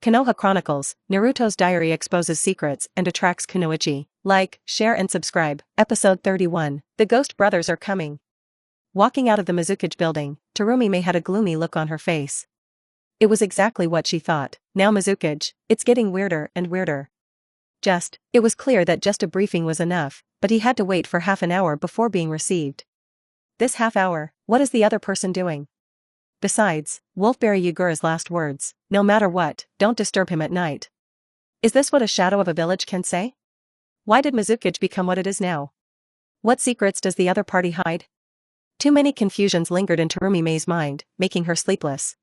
Konoha Chronicles, Naruto's diary exposes secrets and attracts Kunoichi. Like, share and subscribe. Episode 31. The Ghost Brothers are coming. Walking out of the Mizukage building, Terumi had a gloomy look on her face. It was exactly what she thought. Now Mizukage, it's getting weirder and weirder. It was clear that just a briefing was enough, but he had to wait for half an hour before being received. This half hour, what is the other person doing? Besides, Wolfberry Yugura's last words, no matter what, don't disturb him at night. Is this what a shadow of a village can say? Why did Mizukage become what it is now? What secrets does the other party hide? Too many confusions lingered in Terumi's mind, making her sleepless.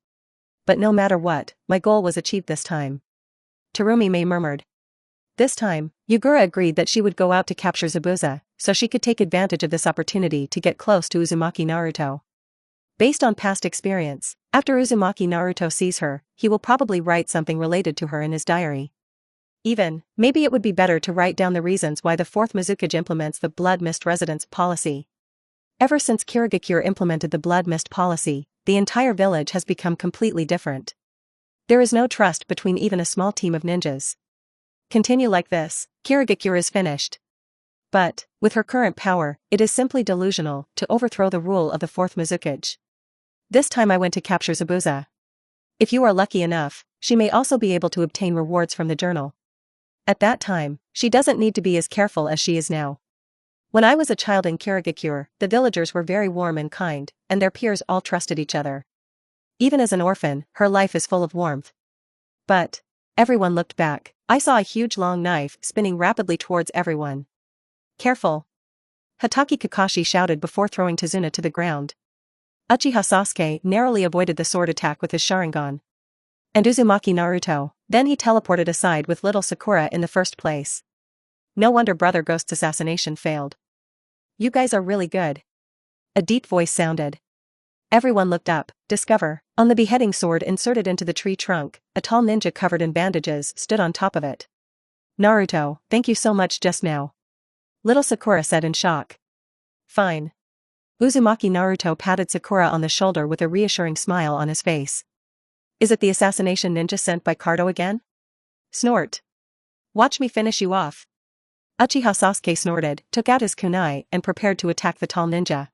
But no matter what, my goal was achieved this time. Terumi murmured. This time, Yugura agreed that she would go out to capture Zabuza, so she could take advantage of this opportunity to get close to Uzumaki Naruto. Based on past experience, after Uzumaki Naruto sees her, he will probably write something related to her in his diary. Maybe it would be better to write down the reasons why the 4th Mizukage implements the Blood Mist residence policy. Ever since Kirigakure implemented the Blood Mist policy, the entire village has become completely different. There is no trust between even a small team of ninjas. Continue like this, Kirigakure is finished. But, with her current power, it is simply delusional to overthrow the rule of the 4th Mizukage. This time I went to capture Zabuza. If you are lucky enough, she may also be able to obtain rewards from the journal. At that time, she doesn't need to be as careful as she is now. When I was a child in Kirigakure, the villagers were very warm and kind, and their peers all trusted each other. Even as an orphan, her life is full of warmth. But, everyone looked back. I saw a huge long knife spinning rapidly towards everyone. Careful! Hatake Kakashi shouted before throwing Tsunade to the ground. Uchiha Sasuke narrowly avoided the sword attack with his Sharingan. And Uzumaki Naruto, then he teleported aside with little Sakura in the first place. No wonder Brother Ghost's assassination failed. You guys are really good. A deep voice sounded. Everyone looked up. Discover, on the beheading sword inserted into the tree trunk, a tall ninja covered in bandages stood on top of it. Naruto, thank you so much just now. Little Sakura said in shock. Fine. Uzumaki Naruto patted Sakura on the shoulder with a reassuring smile on his face. Is it the assassination ninja sent by Cardo again? Snort. Watch me finish you off. Uchiha Sasuke snorted, took out his kunai, and prepared to attack the tall ninja.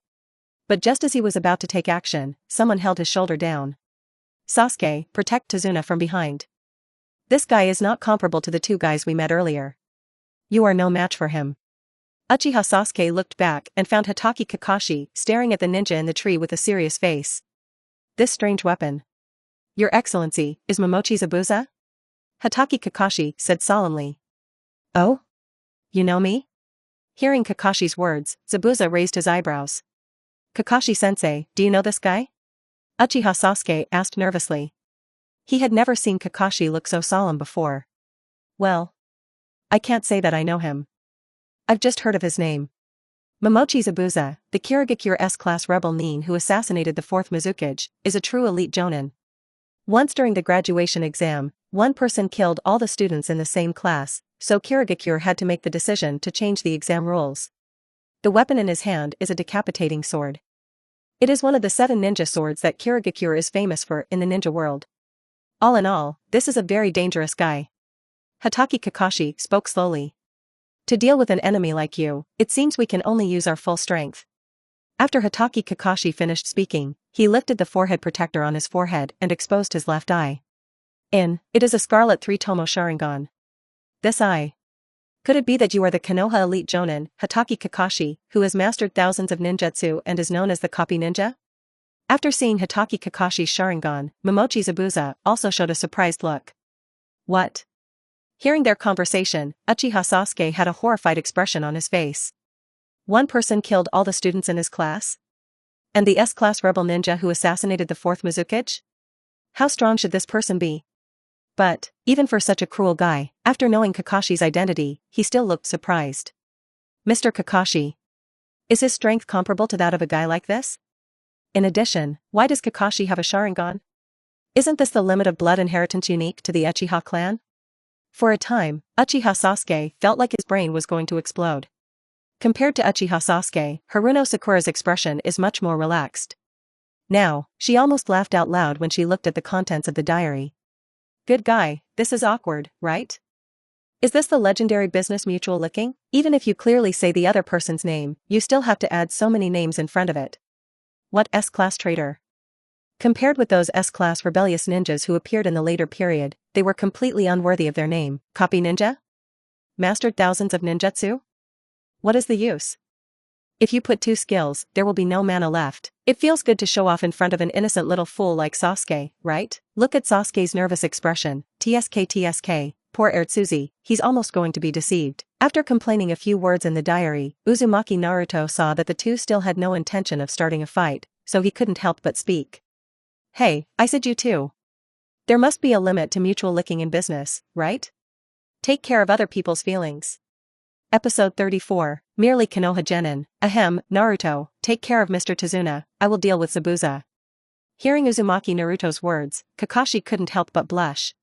But just as he was about to take action, someone held his shoulder down. Sasuke, protect Tsunade from behind. This guy is not comparable to the two guys we met earlier. You are no match for him. Uchiha Sasuke looked back and found Hatake Kakashi staring at the ninja in the tree with a serious face. This strange weapon. Your Excellency, is Momochi Zabuza? Hatake Kakashi said solemnly. Oh? You know me? Hearing Kakashi's words, Zabuza raised his eyebrows. Kakashi-sensei, do you know this guy? Uchiha Sasuke asked nervously. He had never seen Kakashi look so solemn before. Well, I can't say that I know him. I've just heard of his name. Momochi Zabuza, the Kirigakure S-class rebel nin who assassinated the 4th Mizukage, is a true elite jonin. Once during the graduation exam, one person killed all the students in the same class, so Kirigakure had to make the decision to change the exam rules. The weapon in his hand is a decapitating sword. It is one of the 7 ninja swords that Kirigakure is famous for in the ninja world. All in all, this is a very dangerous guy. Hatake Kakashi spoke slowly. To deal with an enemy like you, it seems we can only use our full strength. After Hatake Kakashi finished speaking, he lifted the forehead protector on his forehead and exposed his left eye. It is a Scarlet 3-Tomo Sharingan. This eye. Could it be that you are the Konoha elite jonin, Hatake Kakashi, who has mastered thousands of ninjutsu and is known as the copy ninja? After seeing Hatake Kakashi's Sharingan, Momochi Zabuza also showed a surprised look. What? Hearing their conversation, Uchiha Sasuke had a horrified expression on his face. One person killed all the students in his class? And the S-class rebel ninja who assassinated the 4th Mizukage? How strong should this person be? But, even for such a cruel guy, after knowing Kakashi's identity, he still looked surprised. Mr. Kakashi. Is his strength comparable to that of a guy like this? In addition, why does Kakashi have a Sharingan? Isn't this the limit of blood inheritance unique to the Uchiha clan? For a time, Uchiha Sasuke felt like his brain was going to explode. Compared to Uchiha Sasuke, Haruno Sakura's expression is much more relaxed. Now, she almost laughed out loud when she looked at the contents of the diary. Good guy, this is awkward, right? Is this the legendary business mutual licking? Even if you clearly say the other person's name, you still have to add so many names in front of it. What S-class traitor? Compared with those S-class rebellious ninjas who appeared in the later period, they were completely unworthy of their name. Copy ninja? Mastered thousands of ninjutsu? What is the use? If you put 2 skills, there will be no mana left. It feels good to show off in front of an innocent little fool like Sasuke, right? Look at Sasuke's nervous expression. TSK, poor Ertsuzi, he's almost going to be deceived. After complaining a few words in the diary, Uzumaki Naruto saw that the two still had no intention of starting a fight, so he couldn't help but speak. Hey, I said you too. There must be a limit to mutual licking in business, right? Take care of other people's feelings. Episode 34, merely Konoha Genin. Ahem, Naruto, take care of Mr. Tazuna, I will deal with Zabuza. Hearing Uzumaki Naruto's words, Kakashi couldn't help but blush.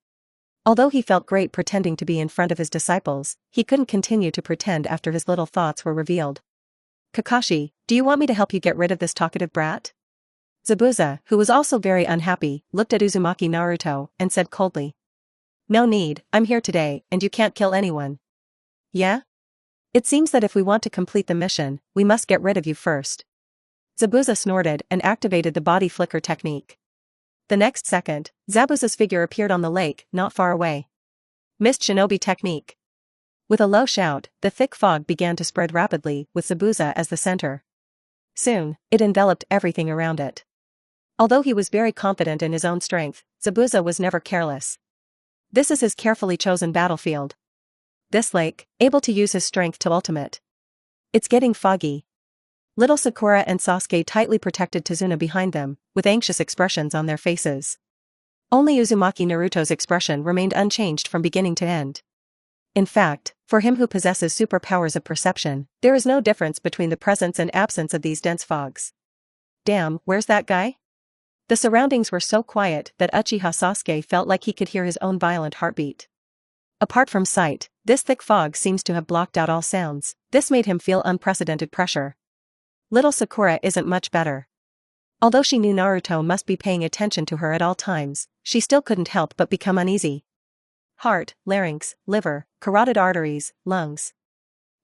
Although he felt great pretending to be in front of his disciples, he couldn't continue to pretend after his little thoughts were revealed. Kakashi, do you want me to help you get rid of this talkative brat? Zabuza, who was also very unhappy, looked at Uzumaki Naruto and said coldly. No need, I'm here today, and you can't kill anyone. Yeah? It seems that if we want to complete the mission, we must get rid of you first. Zabuza snorted and activated the body flicker technique. The next second, Zabuza's figure appeared on the lake, not far away. Mist Shinobi technique. With a low shout, the thick fog began to spread rapidly, with Zabuza as the center. Soon, it enveloped everything around it. Although he was very confident in his own strength, Zabuza was never careless. This is his carefully chosen battlefield. This lake, able to use his strength to ultimate. It's getting foggy. Little Sakura and Sasuke tightly protected Tazuna behind them, with anxious expressions on their faces. Only Uzumaki Naruto's expression remained unchanged from beginning to end. In fact, for him who possesses superpowers of perception, there is no difference between the presence and absence of these dense fogs. Damn, where's that guy? The surroundings were so quiet that Uchiha Sasuke felt like he could hear his own violent heartbeat. Apart from sight, this thick fog seems to have blocked out all sounds. This made him feel unprecedented pressure. Little Sakura isn't much better. Although she knew Naruto must be paying attention to her at all times, she still couldn't help but become uneasy. Heart, larynx, liver, carotid arteries, lungs.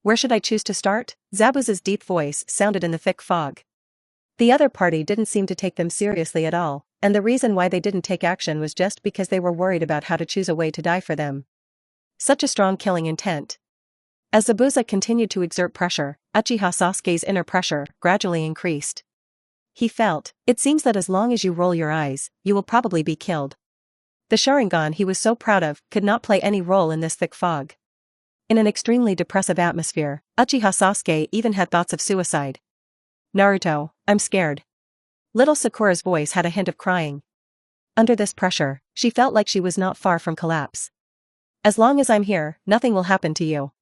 Where should I choose to start? Zabuza's deep voice sounded in the thick fog. The other party didn't seem to take them seriously at all, and the reason why they didn't take action was just because they were worried about how to choose a way to die for them. Such a strong killing intent. As Zabuza continued to exert pressure, Uchiha Sasuke's inner pressure gradually increased. He felt, it seems that as long as you roll your eyes, you will probably be killed. The Sharingan he was so proud of could not play any role in this thick fog. In an extremely depressive atmosphere, Uchiha Sasuke even had thoughts of suicide. Naruto, I'm scared. Little Sakura's voice had a hint of crying. Under this pressure, she felt like she was not far from collapse. As long as I'm here, nothing will happen to you.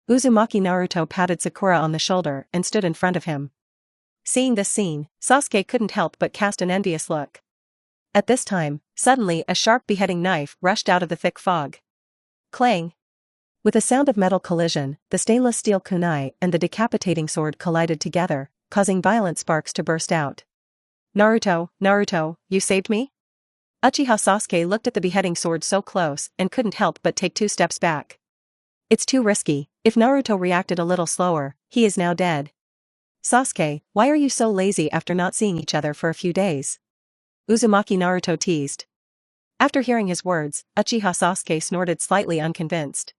Uzumaki Naruto patted Sakura on the shoulder and stood in front of him. Seeing this scene, Sasuke couldn't help but cast an envious look. At this time, suddenly a sharp beheading knife rushed out of the thick fog. Clang! With a sound of metal collision, the stainless steel kunai and the decapitating sword collided together, causing violent sparks to burst out. Naruto, you saved me? Uchiha Sasuke looked at the beheading sword so close and couldn't help but take 2 steps back. It's too risky. If Naruto reacted a little slower, he is now dead. Sasuke, why are you so lazy after not seeing each other for a few days? Uzumaki Naruto teased. After hearing his words, Uchiha Sasuke snorted slightly unconvinced.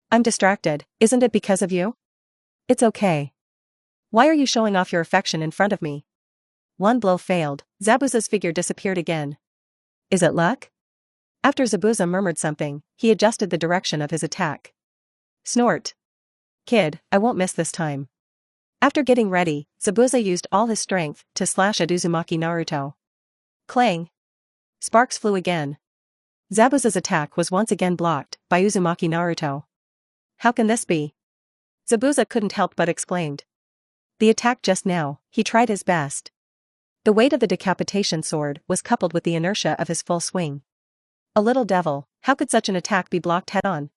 I'm distracted, isn't it because of you? It's okay. Why are you showing off your affection in front of me? One blow failed, Zabuza's figure disappeared again. Is it luck? After Zabuza murmured something, he adjusted the direction of his attack. Snort. Kid, I won't miss this time. After getting ready, Zabuza used all his strength to slash at Uzumaki Naruto. Clang. Sparks flew again. Zabuza's attack was once again blocked by Uzumaki Naruto. How can this be? Zabuza couldn't help but exclaimed. The attack just now, he tried his best. The weight of the decapitation sword was coupled with the inertia of his full swing. A little devil, how could such an attack be blocked head-on?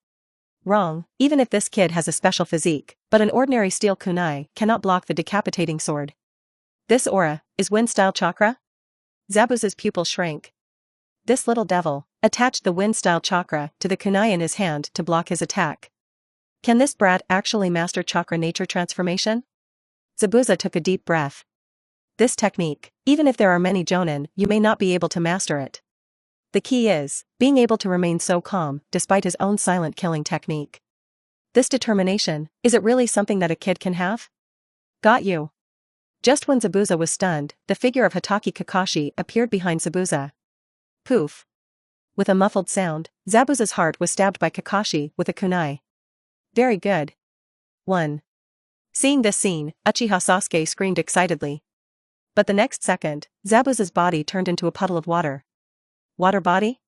Wrong, even if this kid has a special physique, but an ordinary steel kunai cannot block the decapitating sword. This aura, is wind-style chakra? Zabuza's pupil shrank. This little devil, attached the wind-style chakra to the kunai in his hand to block his attack. Can this brat actually master chakra nature transformation? Zabuza took a deep breath. This technique, even if there are many jonin, you may not be able to master it. The key is being able to remain so calm despite his own silent killing technique. This determination, is it really something that a kid can have? Got you. Just when Zabuza was stunned, the figure of Hatake Kakashi appeared behind Zabuza. Poof. With a muffled sound, Zabuza's heart was stabbed by Kakashi with a kunai. Very good. 1. Seeing this scene, Uchiha Sasuke screamed excitedly. But the next second, Zabuza's body turned into a puddle of water. Water body?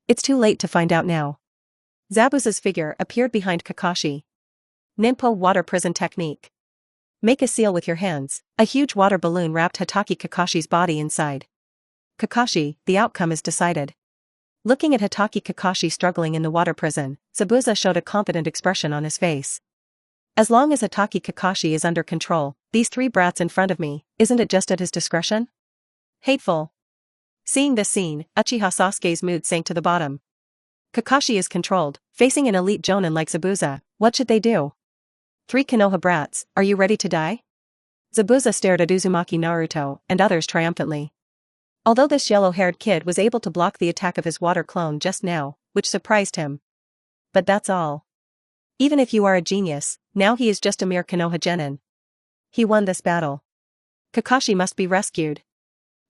It's too late to find out now. Zabuza's figure appeared behind Kakashi. Ninpo water prison technique. Make a seal with your hands. A huge water balloon wrapped Hatake Kakashi's body inside. Kakashi, the outcome is decided. Looking at Hatake Kakashi struggling in the water prison, Zabuza showed a confident expression on his face. As long as Hatake Kakashi is under control, these three brats in front of me, isn't it just at his discretion? Hateful. Seeing this scene, Uchiha Sasuke's mood sank to the bottom. Kakashi is controlled, facing an elite jonin like Zabuza, what should they do? 3 Konoha brats, are you ready to die? Zabuza stared at Uzumaki Naruto and others triumphantly. Although this yellow-haired kid was able to block the attack of his water clone just now, which surprised him. But that's all. Even if you are a genius, now he is just a mere Konoha genin. He won this battle. Kakashi must be rescued.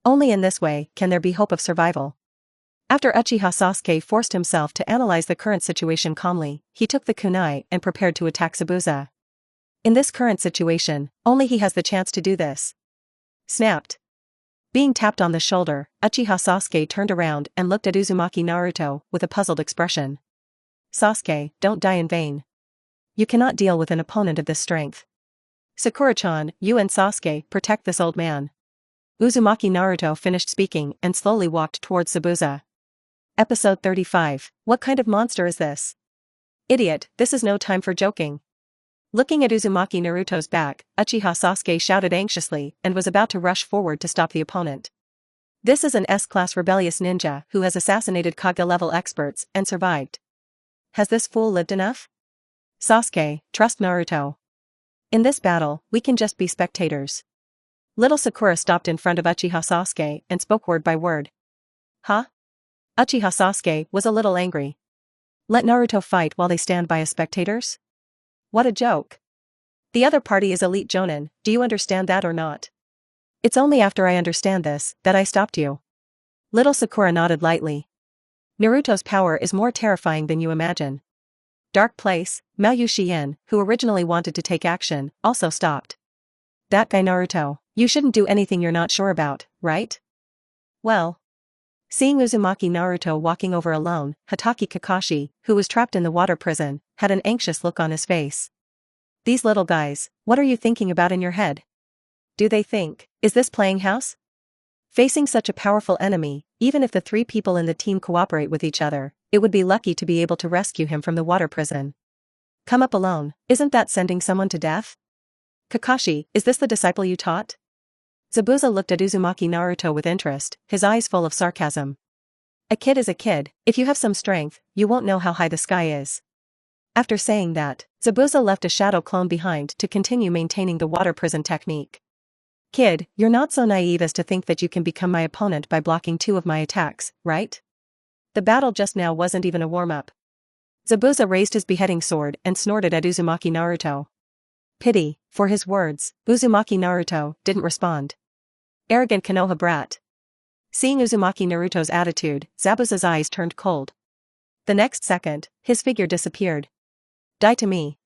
Only in this way can there be hope of survival. After Uchiha Sasuke forced himself to analyze the current situation calmly, he took the kunai and prepared to attack Zabuza. In this current situation, only he has the chance to do this. Snapped. Being tapped on the shoulder, Uchiha Sasuke turned around and looked at Uzumaki Naruto with a puzzled expression. Sasuke, don't die in vain. You cannot deal with an opponent of this strength. Sakura-chan, you and Sasuke protect this old man. Uzumaki Naruto finished speaking and slowly walked towards Zabuza. Episode 35, what kind of monster is this? Idiot, this is no time for joking. Looking at Uzumaki Naruto's back, Uchiha Sasuke shouted anxiously and was about to rush forward to stop the opponent. This is an S-class rebellious ninja who has assassinated Kage-level experts and survived. Has this fool lived enough? Sasuke, trust Naruto. In this battle, we can just be spectators. Little Sakura stopped in front of Uchiha Sasuke and spoke word by word. Huh? Uchiha Sasuke was a little angry. Let Naruto fight while they stand by as spectators? What a joke. The other party is elite jonin, do you understand that or not? It's only after I understand this that I stopped you. Little Sakura nodded lightly. Naruto's power is more terrifying than you imagine. Dark Place, Mao Yuxian, who originally wanted to take action, also stopped. That guy Naruto, you shouldn't do anything you're not sure about, right? Well. Seeing Uzumaki Naruto walking over alone, Hatake Kakashi, who was trapped in the water prison, had an anxious look on his face. These little guys, what are you thinking about in your head? Do they think, is this playing house? Facing such a powerful enemy, even if the 3 people in the team cooperate with each other, it would be lucky to be able to rescue him from the water prison. Come up alone, isn't that sending someone to death? Kakashi, is this the disciple you taught? Zabuza looked at Uzumaki Naruto with interest, his eyes full of sarcasm. A kid is a kid, if you have some strength, you won't know how high the sky is. After saying that, Zabuza left a shadow clone behind to continue maintaining the water prison technique. Kid, you're not so naive as to think that you can become my opponent by blocking 2 of my attacks, right? The battle just now wasn't even a warm-up. Zabuza raised his beheading sword and snorted at Uzumaki Naruto. Pity, for his words, Uzumaki Naruto didn't respond. Arrogant Konoha brat. Seeing Uzumaki Naruto's attitude, Zabuza's eyes turned cold. The next second, his figure disappeared. Die to me.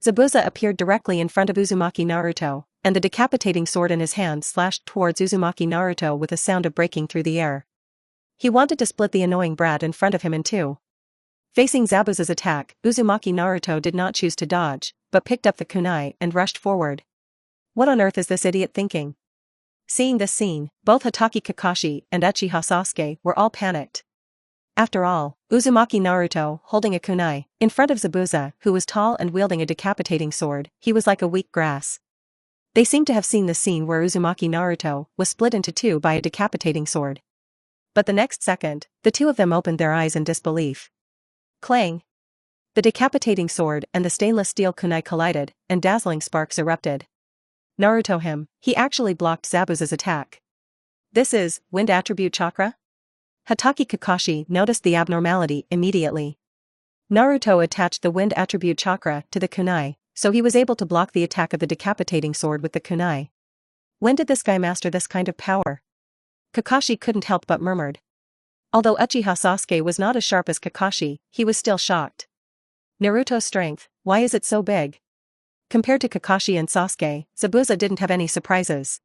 Zabuza appeared directly in front of Uzumaki Naruto, and the decapitating sword in his hand slashed towards Uzumaki Naruto with a sound of breaking through the air. He wanted to split the annoying brat in front of him in 2. Facing Zabuza's attack, Uzumaki Naruto did not choose to dodge, but picked up the kunai and rushed forward. What on earth is this idiot thinking? Seeing this scene, both Hatake Kakashi and Uchiha Sasuke were all panicked. After all, Uzumaki Naruto, holding a kunai, in front of Zabuza, who was tall and wielding a decapitating sword, he was like a weak grass. They seemed to have seen the scene where Uzumaki Naruto was split into 2 by a decapitating sword. but the next second, the two of them opened their eyes in disbelief. Clang! The decapitating sword and the stainless steel kunai collided, and dazzling sparks erupted. Naruto him, he actually blocked Zabuza's attack. This is, wind attribute chakra? Hatake Kakashi noticed the abnormality immediately. Naruto attached the wind attribute chakra to the kunai, so he was able to block the attack of the decapitating sword with the kunai. When did this guy master this kind of power? Kakashi couldn't help but murmured. Although Uchiha Sasuke was not as sharp as Kakashi, he was still shocked. Naruto's strength, why is it so big? Compared to Kakashi and Sasuke, Zabuza didn't have any surprises.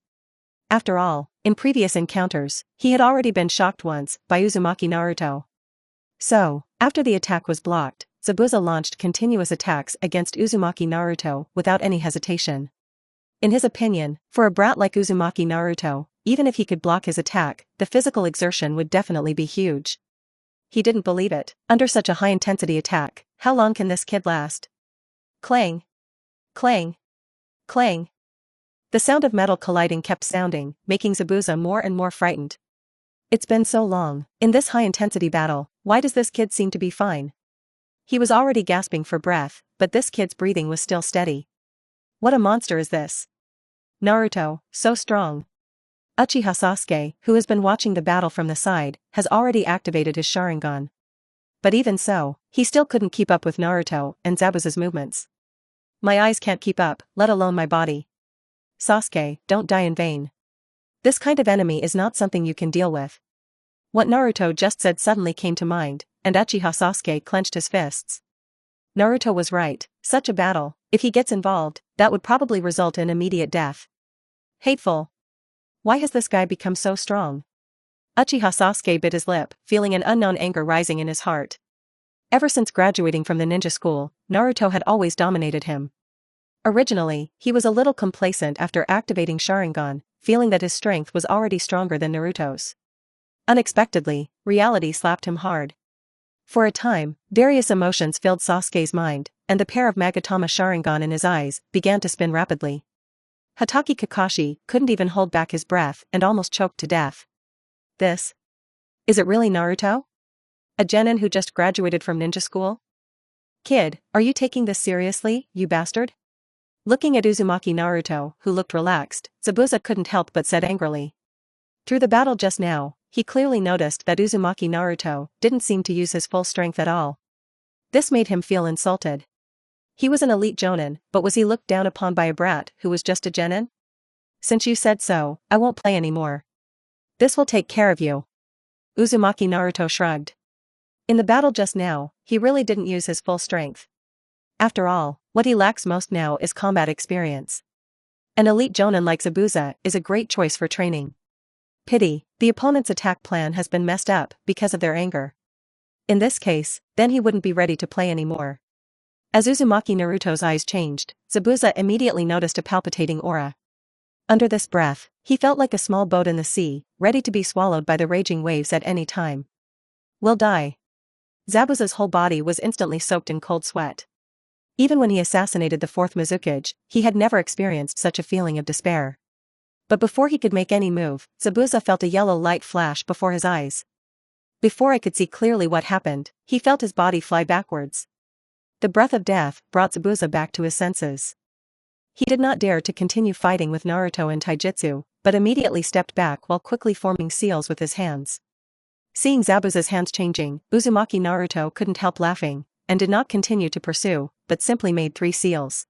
After all, in previous encounters, he had already been shocked once by Uzumaki Naruto. So, after the attack was blocked, Zabuza launched continuous attacks against Uzumaki Naruto without any hesitation. In his opinion, for a brat like Uzumaki Naruto, even if he could block his attack, the physical exertion would definitely be huge. He didn't believe it. Under such a high-intensity attack, how long can this kid last? Clang! Clang! Clang! The sound of metal colliding kept sounding, making Zabuza more and more frightened. It's been so long, in this high-intensity battle, why does this kid seem to be fine? He was already gasping for breath, but this kid's breathing was still steady. What a monster is this? Naruto, so strong. Uchiha Sasuke, who has been watching the battle from the side, has already activated his Sharingan. But even so, he still couldn't keep up with Naruto and Zabuza's movements. My eyes can't keep up, let alone my body. Sasuke, don't die in vain. This kind of enemy is not something you can deal with. What Naruto just said suddenly came to mind, and Uchiha Sasuke clenched his fists. Naruto was right, such a battle, if he gets involved, that would probably result in immediate death. Hateful. Why has this guy become so strong? Uchiha Sasuke bit his lip, feeling an unknown anger rising in his heart. Ever since graduating from the ninja school, Naruto had always dominated him. Originally, he was a little complacent after activating Sharingan, feeling that his strength was already stronger than Naruto's. Unexpectedly, reality slapped him hard. For a time, various emotions filled Sasuke's mind, and the pair of Magatama Sharingan in his eyes began to spin rapidly. Hatake Kakashi couldn't even hold back his breath and almost choked to death. This? Is it really Naruto? A genin who just graduated from ninja school? Kid, are you taking this seriously, you bastard? Looking at Uzumaki Naruto, who looked relaxed, Zabuza couldn't help but said angrily. Through the battle just now, he clearly noticed that Uzumaki Naruto didn't seem to use his full strength at all. This made him feel insulted. He was an elite jonin, but was he looked down upon by a brat who was just a genin? Since you said so, I won't play anymore. This will take care of you. Uzumaki Naruto shrugged. In the battle just now, he really didn't use his full strength. After all, what he lacks most now is combat experience. An elite jonin like Zabuza is a great choice for training. Pity, the opponent's attack plan has been messed up because of their anger. In this case, then he wouldn't be ready to play anymore. As Uzumaki Naruto's eyes changed, Zabuza immediately noticed a palpitating aura. Under this breath, he felt like a small boat in the sea, ready to be swallowed by the raging waves at any time. Will die. Zabuza's whole body was instantly soaked in cold sweat. Even when he assassinated the fourth Mizukage, he had never experienced such a feeling of despair. But before he could make any move, Zabuza felt a yellow light flash before his eyes. Before I could see clearly what happened, he felt his body fly backwards. The breath of death brought Zabuza back to his senses. He did not dare to continue fighting with Naruto in taijutsu, but immediately stepped back while quickly forming seals with his hands. Seeing Zabuza's hands changing, Uzumaki Naruto couldn't help laughing, and did not continue to pursue, but simply made 3 seals.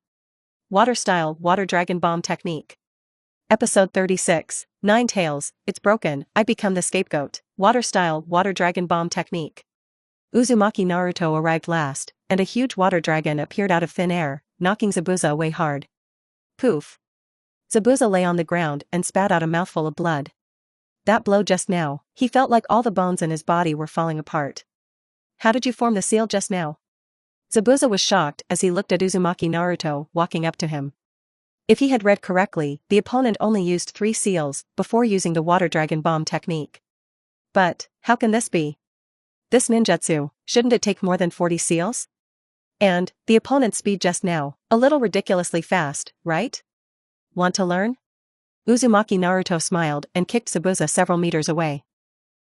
Water-style Water Dragon Bomb Technique. Episode 36, 9 Tails, It's Broken, I Become the Scapegoat, Water-style Water Dragon Bomb Technique. Uzumaki Naruto arrived last, and a huge water dragon appeared out of thin air, knocking Zabuza away hard. Poof. Zabuza lay on the ground and spat out a mouthful of blood. That blow just now, he felt like all the bones in his body were falling apart. How did you form the seal just now? Zabuza was shocked as he looked at Uzumaki Naruto walking up to him. If he had read correctly, the opponent only used 3 seals before using the Water Dragon Bomb technique. But, how can this be? This ninjutsu, shouldn't it take more than 40 seals? And, the opponent's speed just now, a little ridiculously fast, right? Want to learn? Uzumaki Naruto smiled and kicked Zabuza several meters away.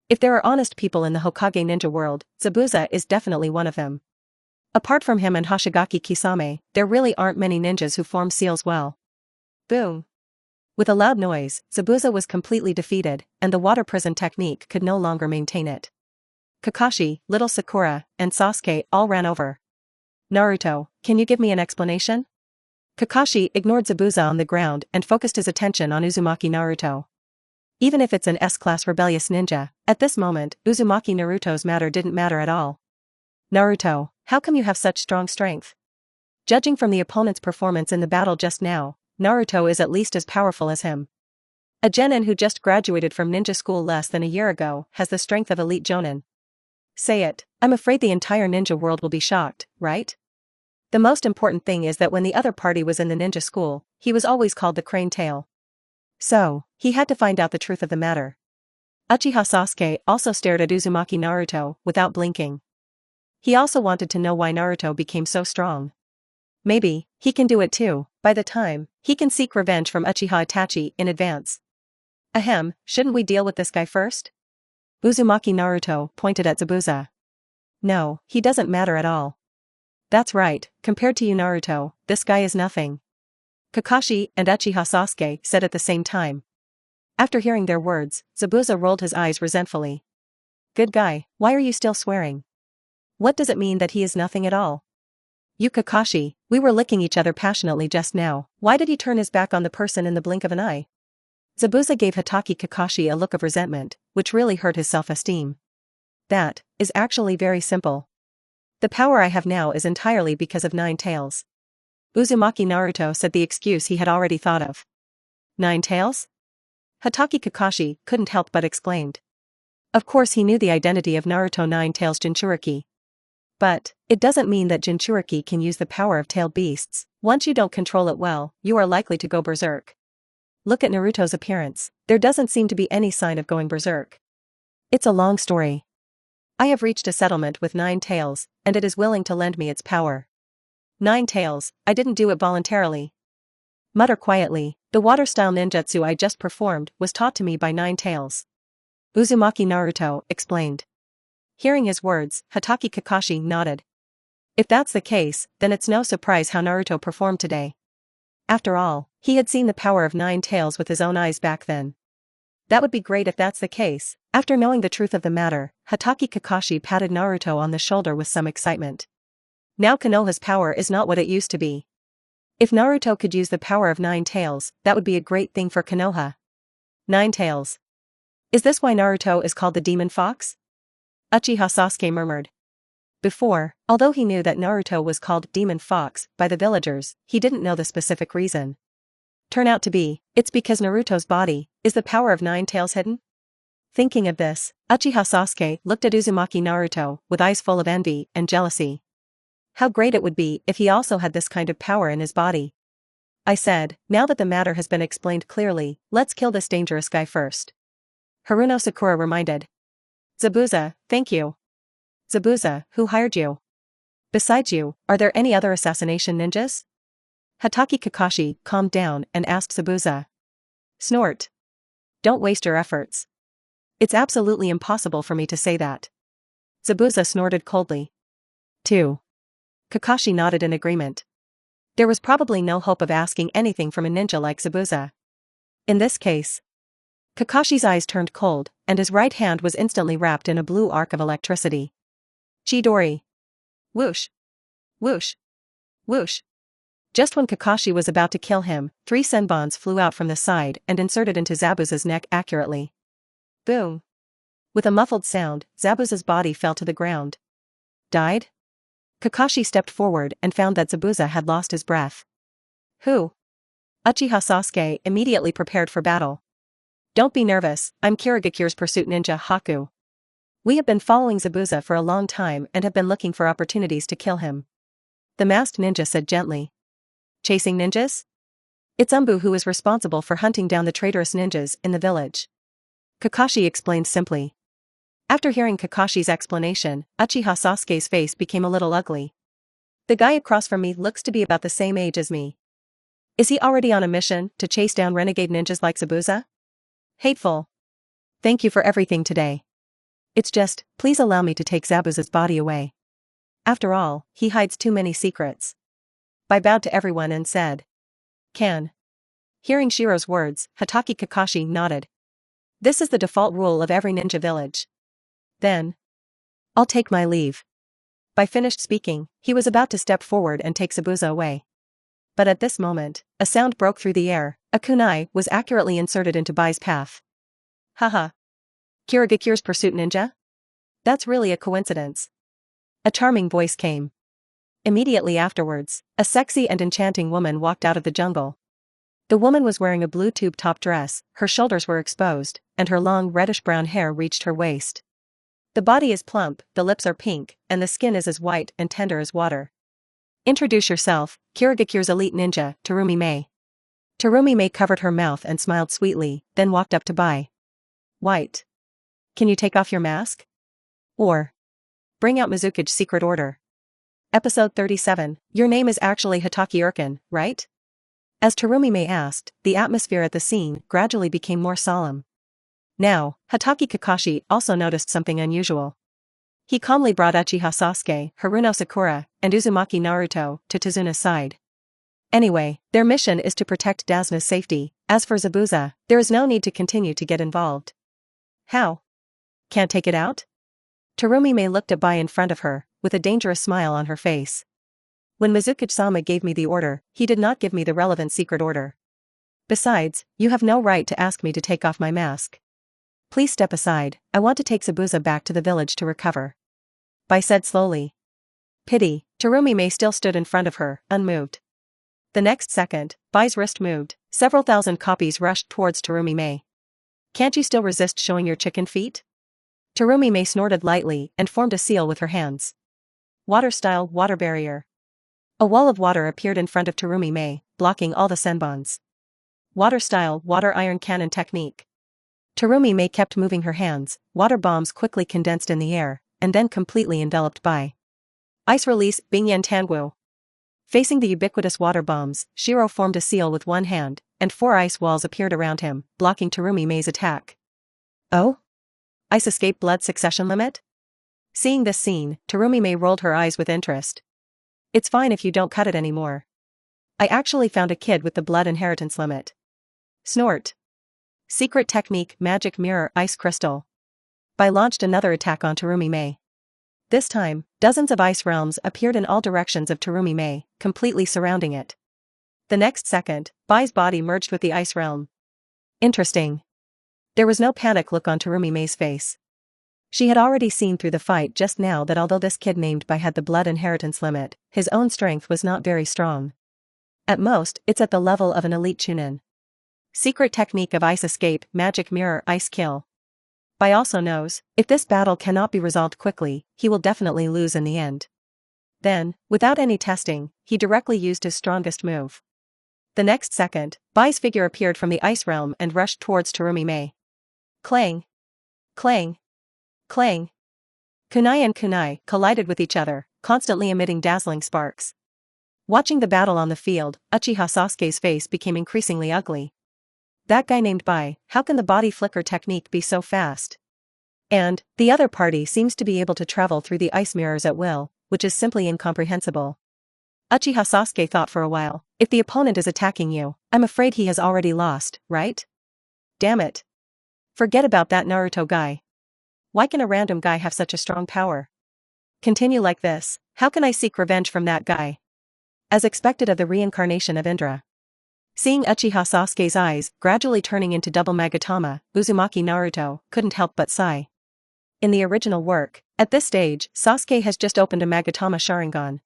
If there are honest people in the Hokage ninja world, Zabuza is definitely one of them. Apart from him and Hoshigaki Kisame, there really aren't many ninjas who form seals well. Boom. With a loud noise, Zabuza was completely defeated, and the water prison technique could no longer maintain it. Kakashi, little Sakura, and Sasuke all ran over. Naruto, can you give me an explanation? Kakashi ignored Zabuza on the ground and focused his attention on Uzumaki Naruto. Even if it's an S-class rebellious ninja, at this moment, Uzumaki Naruto's matter didn't matter at all. Naruto, how come you have such strong strength? Judging from the opponent's performance in the battle just now, Naruto is at least as powerful as him. A genin who just graduated from ninja school less than a year ago has the strength of elite jonin. Say it, I'm afraid the entire ninja world will be shocked, right? The most important thing is that when the other party was in the ninja school, he was always called the crane tail. So, he had to find out the truth of the matter. Uchiha Sasuke also stared at Uzumaki Naruto without blinking. He also wanted to know why Naruto became so strong. Maybe, he can do it too, by the time, he can seek revenge from Uchiha Itachi in advance. Ahem, shouldn't we deal with this guy first? Uzumaki Naruto pointed at Zabuza. No, he doesn't matter at all. That's right, compared to you Naruto, this guy is nothing. Kakashi and Uchiha Sasuke said at the same time. After hearing their words, Zabuza rolled his eyes resentfully. Good guy, why are you still swearing? What does it mean that he is nothing at all? You Kakashi, we were licking each other passionately just now, why did he turn his back on the person in the blink of an eye? Zabuza gave Hatake Kakashi a look of resentment, which really hurt his self-esteem. That is actually very simple. The power I have now is entirely because of Nine Tails. Uzumaki Naruto said the excuse he had already thought of. Nine Tails? Hatake Kakashi couldn't help but exclaimed. Of course he knew the identity of Naruto Nine Tails Jinchuriki. But, it doesn't mean that Jinchuriki can use the power of tailed beasts. Once you don't control it well, you are likely to go berserk. Look at Naruto's appearance, there doesn't seem to be any sign of going berserk. It's a long story. I have reached a settlement with Nine Tails, and it is willing to lend me its power. Nine Tails, I didn't do it voluntarily. Mutter quietly, the water-style ninjutsu I just performed was taught to me by Nine Tails. Uzumaki Naruto explained. Hearing his words, Hatake Kakashi nodded. If that's the case, then it's no surprise how Naruto performed today. After all, he had seen the power of Nine Tails with his own eyes back then. That would be great if that's the case. After knowing the truth of the matter, Hatake Kakashi patted Naruto on the shoulder with some excitement. Now Konoha's power is not what it used to be. If Naruto could use the power of Nine Tails, that would be a great thing for Konoha. Nine Tails. Is this why Naruto is called the Demon Fox? Uchiha Sasuke murmured. Before, although he knew that Naruto was called Demon Fox by the villagers, he didn't know the specific reason. Turn out to be, it's because Naruto's body is the power of Nine Tails hidden? Thinking of this, Uchiha Sasuke looked at Uzumaki Naruto with eyes full of envy and jealousy. How great it would be if he also had this kind of power in his body. I said, now that the matter has been explained clearly, let's kill this dangerous guy first. Haruno Sakura reminded. Zabuza, thank you. Zabuza, who hired you? Besides you, are there any other assassination ninjas? Hatake Kakashi calmed down and asked Zabuza. Snort. Don't waste your efforts. It's absolutely impossible for me to say that. Zabuza snorted coldly. 2. Kakashi nodded in agreement. There was probably no hope of asking anything from a ninja like Zabuza. In this case, Kakashi's eyes turned cold, and his right hand was instantly wrapped in a blue arc of electricity. Chidori. Whoosh. Whoosh. Whoosh. Just when Kakashi was about to kill him, 3 senbons flew out from the side and inserted into Zabuza's neck accurately. Boom. With a muffled sound, Zabuza's body fell to the ground. Died? Kakashi stepped forward and found that Zabuza had lost his breath. Who? Uchiha Sasuke immediately prepared for battle. Don't be nervous, I'm Kirigakure's pursuit ninja Haku. We have been following Zabuza for a long time and have been looking for opportunities to kill him. The masked ninja said gently. Chasing ninjas? It's Umbu who is responsible for hunting down the traitorous ninjas in the village. Kakashi explained simply. After hearing Kakashi's explanation, Uchiha Sasuke's face became a little ugly. The guy across from me looks to be about the same age as me. Is he already on a mission to chase down renegade ninjas like Zabuza? Hateful. Thank you for everything today. It's just, please allow me to take Zabuza's body away. After all, he hides too many secrets. Bai bowed to everyone and said. Can. Hearing Shiro's words, Hatake Kakashi nodded. This is the default rule of every ninja village. Then. I'll take my leave. Bai finished speaking, he was about to step forward and take Zabuza away. But at this moment, a sound broke through the air. A kunai was accurately inserted into Bai's path. Haha. Kirigakure's pursuit ninja? That's really a coincidence. A charming voice came. Immediately afterwards, a sexy and enchanting woman walked out of the jungle. The woman was wearing a blue tube top dress, her shoulders were exposed, and her long reddish-brown hair reached her waist. The body is plump, the lips are pink, and the skin is as white and tender as water. Introduce yourself, Kirigakure's elite ninja, Terumi Mei. Terumi Mei covered her mouth and smiled sweetly, then walked up to Bai. White. Can you take off your mask? Or. Bring out Mizuki's secret order. Episode 37, your name is actually Hatake Urkin, right? As Terumi Mei asked, the atmosphere at the scene gradually became more solemn. Now, Hatake Kakashi also noticed something unusual. He calmly brought Uchiha Sasuke, Haruno Sakura, and Uzumaki Naruto to Tazuna's side. Anyway, their mission is to protect Dazuna's safety. As for Zabuza, there is no need to continue to get involved. How? Can't take it out? Terumi Mei looked at Bai in front of her, with a dangerous smile on her face. When Mizuki-sama gave me the order, he did not give me the relevant secret order. Besides, you have no right to ask me to take off my mask. Please step aside, I want to take Zabuza back to the village to recover. Bai said slowly. Pity, Terumi Mei still stood in front of her, unmoved. The next second, Bai's wrist moved, several thousand copies rushed towards Terumi Mei. Can't you still resist showing your chicken feet? Terumi Mei snorted lightly and formed a seal with her hands. Water-style water barrier. A wall of water appeared in front of Terumi Mei, blocking all the senbons. Water-style water iron cannon technique. Terumi Mei kept moving her hands, water bombs quickly condensed in the air, and then completely enveloped Bai. Ice release, Bingyan Tangwu. Facing the ubiquitous water bombs, Shiro formed a seal with one hand, and 4 ice walls appeared around him, blocking Terumi Mei's attack. Oh? Ice escape blood succession limit? Seeing this scene, Terumi Mei rolled her eyes with interest. It's fine if you don't cut it anymore. I actually found a kid with the blood inheritance limit. Snort. Secret technique magic mirror ice crystal. Bai launched another attack on Terumi Mei. This time, dozens of ice realms appeared in all directions of Terumi Mei, completely surrounding it. The next second, Bai's body merged with the ice realm. Interesting. There was no panic look on Terumi Mei's face. She had already seen through the fight just now that although this kid named Bai had the blood inheritance limit, his own strength was not very strong. At most, it's at the level of an elite chunin. Secret technique of ice escape, magic mirror, ice kill. Bai also knows, if this battle cannot be resolved quickly, he will definitely lose in the end. Then, without any testing, he directly used his strongest move. The next second, Bai's figure appeared from the ice realm and rushed towards Terumi Mei. Clang! Clang! Clang! Kunai and kunai collided with each other, constantly emitting dazzling sparks. Watching the battle on the field, Uchiha Sasuke's face became increasingly ugly. That guy named Bai, how can the body flicker technique be so fast? And, the other party seems to be able to travel through the ice mirrors at will, which is simply incomprehensible. Uchiha Sasuke thought for a while, if the opponent is attacking you, I'm afraid he has already lost, right? Damn it. Forget about that Naruto guy. Why can a random guy have such a strong power? Continue like this, how can I seek revenge from that guy? As expected of the reincarnation of Indra. Seeing Uchiha Sasuke's eyes gradually turning into double Magatama, Uzumaki Naruto couldn't help but sigh. In the original work, at this stage, Sasuke has just opened a Magatama Sharingan.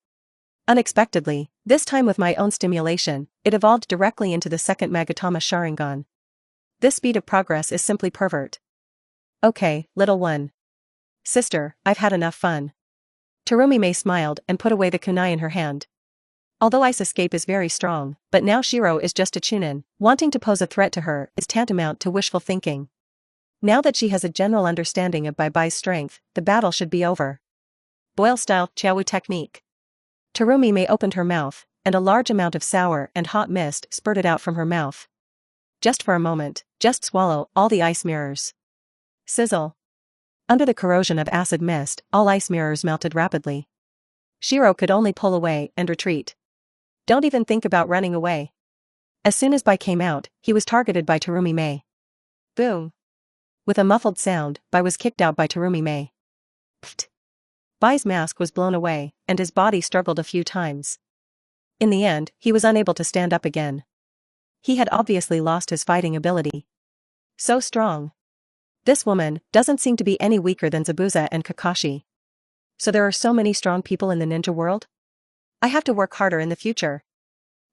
Unexpectedly, this time with my own stimulation, it evolved directly into the second Magatama Sharingan. This speed of progress is simply pervert. Okay, little one. Sister, I've had enough fun. Terumi Mei smiled and put away the kunai in her hand. Although ice escape is very strong, but now Shiro is just a chunin, wanting to pose a threat to her is tantamount to wishful thinking. Now that she has a general understanding of Bai's strength, the battle should be over. Boil-style Chiawu technique. Terumi Mei opened her mouth, and a large amount of sour and hot mist spurted out from her mouth. Just for a moment, just swallow all the ice mirrors. Sizzle. Under the corrosion of acid mist, all ice mirrors melted rapidly. Shiro could only pull away and retreat. Don't even think about running away. As soon as Bai came out, he was targeted by Terumi Mei. Boom. With a muffled sound, Bai was kicked out by Terumi Mei. Pfft. Bai's mask was blown away, and his body struggled a few times. In the end, he was unable to stand up again. He had obviously lost his fighting ability. So strong. This woman doesn't seem to be any weaker than Zabuza and Kakashi. So there are so many strong people in the ninja world? I have to work harder in the future.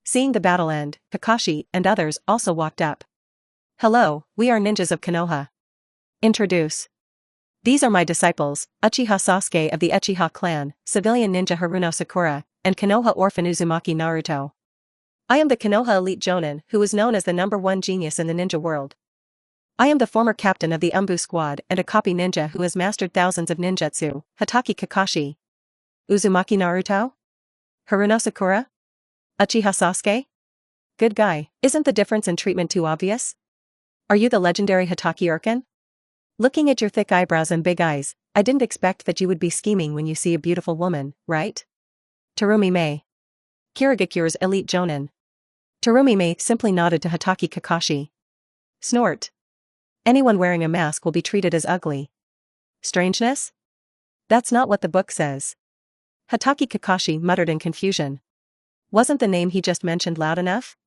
Seeing the battle end, Kakashi and others also walked up. Hello, we are ninjas of Konoha. Introduce. These are my disciples, Uchiha Sasuke of the Uchiha clan, civilian ninja Haruno Sakura, and Konoha orphan Uzumaki Naruto. I am the Konoha elite jonin who is known as the #1 genius in the ninja world. I am the former captain of the Umbu squad and a copy ninja who has mastered thousands of ninjutsu, Hatake Kakashi. Uzumaki Naruto? Haruno Sakura? Uchiha Sasuke? Good guy, isn't the difference in treatment too obvious? Are you the legendary Hatake Urkin? Looking at your thick eyebrows and big eyes, I didn't expect that you would be scheming when you see a beautiful woman, right? Terumi Mei. Kirigakure's elite jonin. Terumi Mei simply nodded to Hatake Kakashi. Snort. Anyone wearing a mask will be treated as ugly. Strangeness? That's not what the book says. Hatake Kakashi muttered in confusion. Wasn't the name he just mentioned loud enough?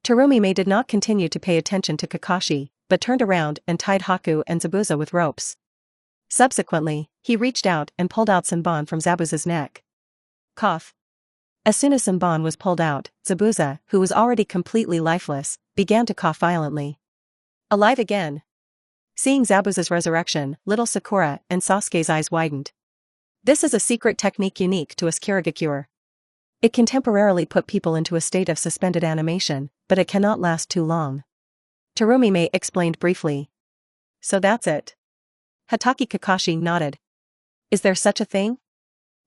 Terumi Mei did not continue to pay attention to Kakashi, but turned around and tied Haku and Zabuza with ropes. Subsequently, he reached out and pulled out Senbon from Zabuza's neck. Cough. As soon as Senbon was pulled out, Zabuza, who was already completely lifeless, began to cough violently. Alive again. Seeing Zabuza's resurrection, little Sakura and Sasuke's eyes widened. This is a secret technique unique to us Kirigakure. It can temporarily put people into a state of suspended animation, but it cannot last too long. Terumi Mei explained briefly. So that's it. Hatake Kakashi nodded. Is there such a thing?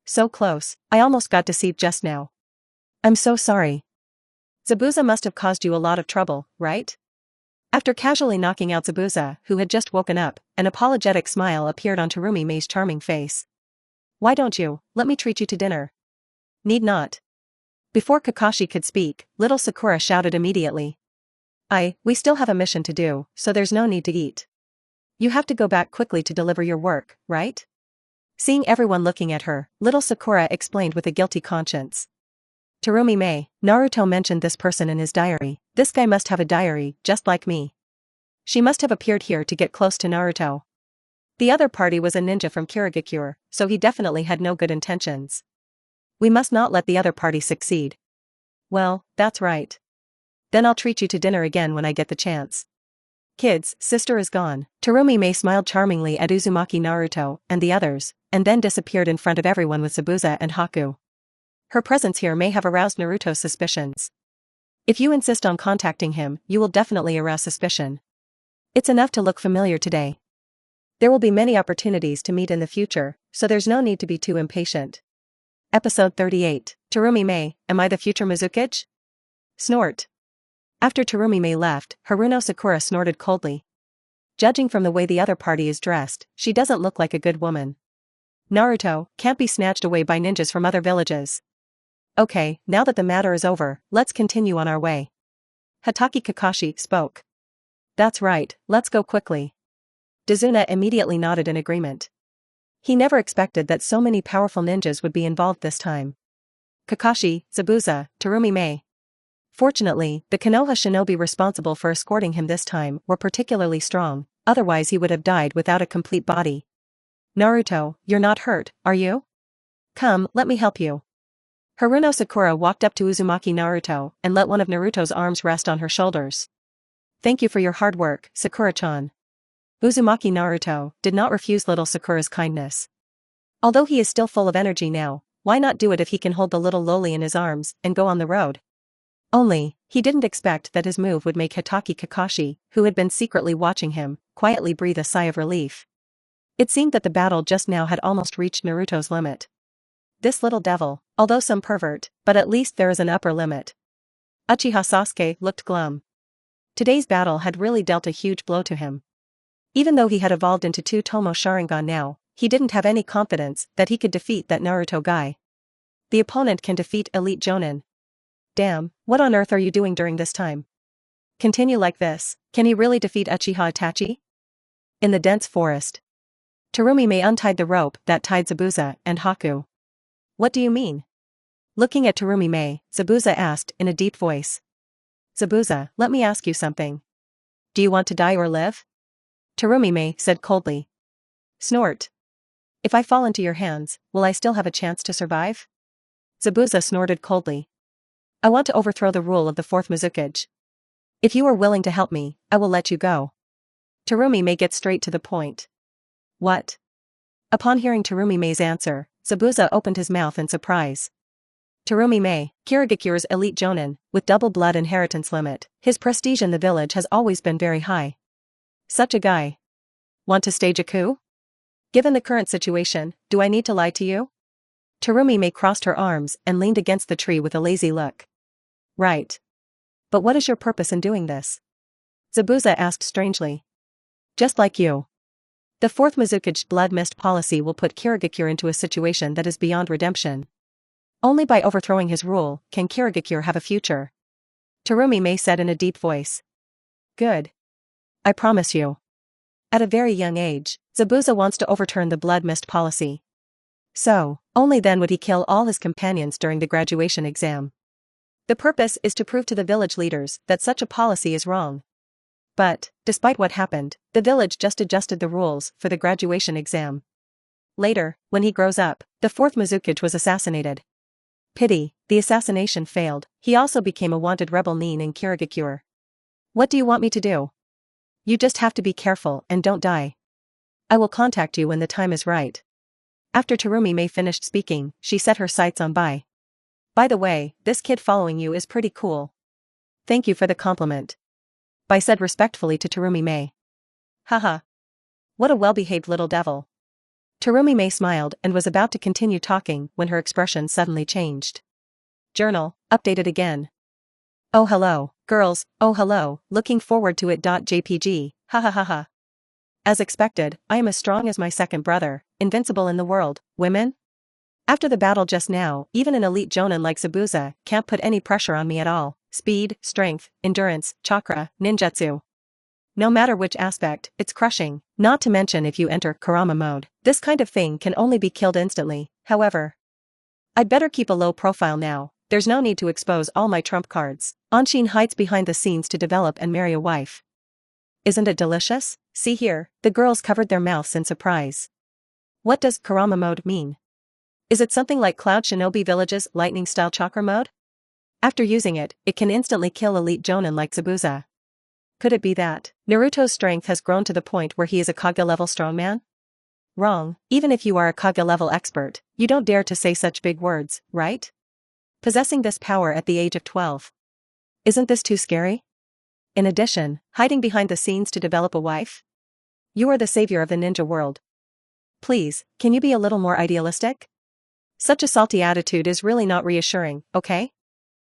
So close, I almost got deceived just now. I'm so sorry. Zabuza must have caused you a lot of trouble, right? After casually knocking out Zabuza, who had just woken up, an apologetic smile appeared on Terumi Mei's charming face. Why don't you, let me treat you to dinner? Need not. Before Kakashi could speak, little Sakura shouted immediately. We still have a mission to do, so there's no need to eat. You have to go back quickly to deliver your work, right? Seeing everyone looking at her, little Sakura explained with a guilty conscience. Terumi Mei, Naruto mentioned this person in his diary. This guy must have a diary, just like me. She must have appeared here to get close to Naruto. The other party was a ninja from Kirigakure, so he definitely had no good intentions. We must not let the other party succeed. Well, that's right. Then I'll treat you to dinner again when I get the chance. Kids, sister is gone. Terumi Mei smiled charmingly at Uzumaki Naruto and the others, and then disappeared in front of everyone with Zabuza and Haku. Her presence here may have aroused Naruto's suspicions. If you insist on contacting him, you will definitely arouse suspicion. It's enough to look familiar today. There will be many opportunities to meet in the future, so there's no need to be too impatient. Episode 38, Terumi Mei, am I the future Mizukichi? Snort. After Terumi Mei left, Haruno Sakura snorted coldly. Judging from the way the other party is dressed, she doesn't look like a good woman. Naruto can't be snatched away by ninjas from other villages. Okay, now that the matter is over, let's continue on our way. Hatake Kakashi spoke. That's right, let's go quickly. Dazuna immediately nodded in agreement. He never expected that so many powerful ninjas would be involved this time. Kakashi, Zabuza, Terumi Mei. Fortunately, the Konoha shinobi responsible for escorting him this time were particularly strong, otherwise he would have died without a complete body. Naruto, you're not hurt, are you? Come, let me help you. Haruno Sakura walked up to Uzumaki Naruto and let one of Naruto's arms rest on her shoulders. Thank you for your hard work, Sakura-chan. Uzumaki Naruto did not refuse little Sakura's kindness. Although he is still full of energy now, why not do it if he can hold the little loli in his arms and go on the road? Only, he didn't expect that his move would make Hatake Kakashi, who had been secretly watching him, quietly breathe a sigh of relief. It seemed that the battle just now had almost reached Naruto's limit. This little devil, although some pervert, but at least there is an upper limit. Uchiha Sasuke looked glum. Today's battle had really dealt a huge blow to him. Even though he had evolved into 2 Tomo Sharingan now, he didn't have any confidence that he could defeat that Naruto guy. The opponent can defeat elite Jonin. Damn, what on earth are you doing during this time? Continue like this, can he really defeat Uchiha Itachi? In the dense forest, Terumi untied the rope that tied Zabuza and Haku. What do you mean? Looking at Terumi, Zabuza asked in a deep voice. Zabuza, let me ask you something. Do you want to die or live? Terumi said coldly. Snort. If I fall into your hands, will I still have a chance to survive? Zabuza snorted coldly. I want to overthrow the rule of the 4th Mizukage. If you are willing to help me, I will let you go. Terumi gets straight to the point. What? Upon hearing Terumi's answer, Zabuza opened his mouth in surprise. Terumi, Kirigakure's elite Jonin, with double blood inheritance limit, his prestige in the village has always been very high. Such a guy. Want to stage a coup? Given the current situation, do I need to lie to you? Terumi crossed her arms and leaned against the tree with a lazy look. Right. But what is your purpose in doing this? Zabuza asked strangely. Just like you. The 4th Mizukage blood mist policy will put Kirigakure into a situation that is beyond redemption. Only by overthrowing his rule can Kirigakure have a future. Terumi said in a deep voice. Good. I promise you. At a very young age, Zabuza wants to overturn the blood mist policy. So, only then would he kill all his companions during the graduation exam. The purpose is to prove to the village leaders that such a policy is wrong. But, despite what happened, the village just adjusted the rules for the graduation exam. Later, when he grows up, the 4th Mizukage was assassinated. Pity, the assassination failed, he also became a wanted rebel nin in Kirigakure. What do you want me to do? You just have to be careful and don't die. I will contact you when the time is right. After Terumi finished speaking, she set her sights on Bai. By the way, this kid following you is pretty cool. Thank you for the compliment. Bai said respectfully to Terumi. Haha. What a well-behaved little devil. Terumi smiled and was about to continue talking when her expression suddenly changed. Journal, updated again. Oh hello, girls, oh hello, looking forward to it. JPG, ha ha ha ha. As expected, I am as strong as my second brother, invincible in the world, women? After the battle just now, even an elite Jonin like Zabuza can't put any pressure on me at all. Speed, strength, endurance, chakra, ninjutsu. No matter which aspect, it's crushing, not to mention if you enter Kurama mode, this kind of thing can only be killed instantly. However, I'd better keep a low profile now, there's no need to expose all my trump cards. Anshin hides behind the scenes to develop and marry a wife. Isn't it delicious? See here, the girls covered their mouths in surprise. What does Kurama mode mean? Is it something like Cloud Shinobi Village's lightning-style chakra mode? After using it, it can instantly kill elite Jonin like Zabuza. Could it be that Naruto's strength has grown to the point where he is a Kage-level strongman? Wrong, even if you are a Kage-level expert, you don't dare to say such big words, right? Possessing this power at the age of 12. Isn't this too scary? In addition, hiding behind the scenes to develop a wife? You are the savior of the ninja world. Please, can you be a little more idealistic? Such a salty attitude is really not reassuring, okay?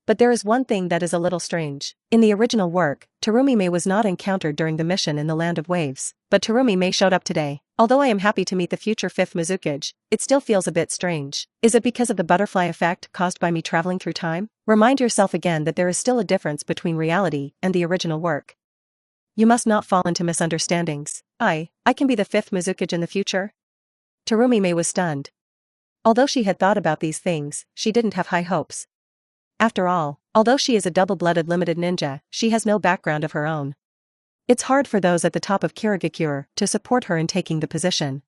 But there is one thing that is a little strange. In the original work, Terumi was not encountered during the mission in the Land of Waves, but Terumi showed up today. Although I am happy to meet the future 5th Mizukage, it still feels a bit strange. Is it because of the butterfly effect caused by me traveling through time? Remind yourself again that there is still a difference between reality and the original work. You must not fall into misunderstandings. I can be the 5th Mizukage in the future? Terumi was stunned. Although she had thought about these things, she didn't have high hopes. After all, although she is a double-blooded limited ninja, she has no background of her own. It's hard for those at the top of Kirigakure to support her in taking the position.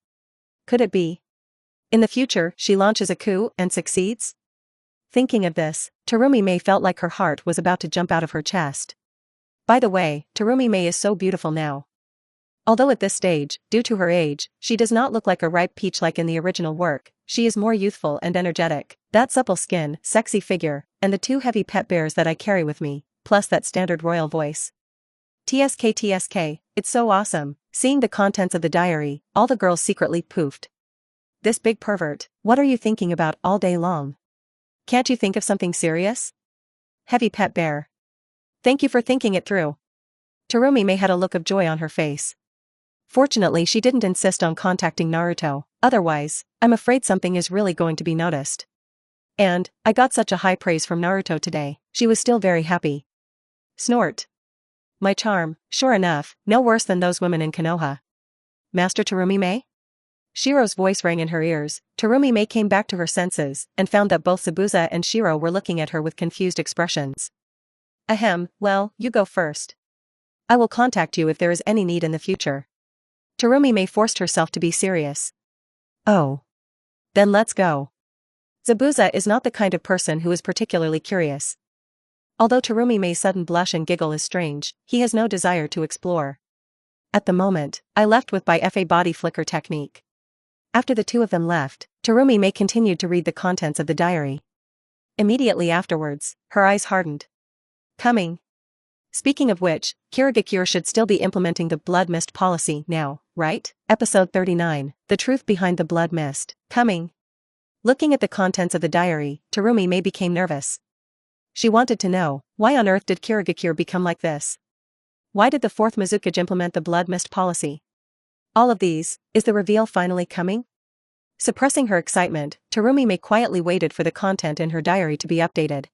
Could it be? In the future, she launches a coup and succeeds? Thinking of this, Terumi felt like her heart was about to jump out of her chest. By the way, Terumi is so beautiful now. Although at this stage, due to her age, she does not look like a ripe peach like in the original work, she is more youthful and energetic. That supple skin, sexy figure, and the 2 heavy pet bears that I carry with me, plus that standard royal voice. TSK, it's so awesome. Seeing the contents of the diary, all the girls secretly poofed. This big pervert, what are you thinking about all day long? Can't you think of something serious? Heavy pet bear. Thank you for thinking it through. Terumi had a look of joy on her face. Fortunately she didn't insist on contacting Naruto, otherwise, I'm afraid something is really going to be noticed. And, I got such a high praise from Naruto today, she was still very happy. Snort. My charm, sure enough, no worse than those women in Konoha. Master Terumi-Mae? Shiro's voice rang in her ears. Terumi-Mae came back to her senses, and found that both Zabuza and Shiro were looking at her with confused expressions. Ahem, well, you go first. I will contact you if there is any need in the future. Terumi-Mae forced herself to be serious. Oh. Then let's go. Zabuza is not the kind of person who is particularly curious. Although Terumi-Mae's sudden blush and giggle is strange, he has no desire to explore. At the moment, I left with by FA body flicker technique. After the two of them left, Terumi-Mae continued to read the contents of the diary. Immediately afterwards, her eyes hardened. Coming. Speaking of which, Kirigakure should still be implementing the blood mist policy now, right? Episode 39, The Truth Behind the Blood Mist. Coming. Looking at the contents of the diary, Terumi-Mae became nervous. She wanted to know, why on earth did Kirigakure become like this? Why did the fourth Mizukage implement the blood mist policy? All of these, is the reveal finally coming? Suppressing her excitement, Terumi-Mae quietly waited for the content in her diary to be updated.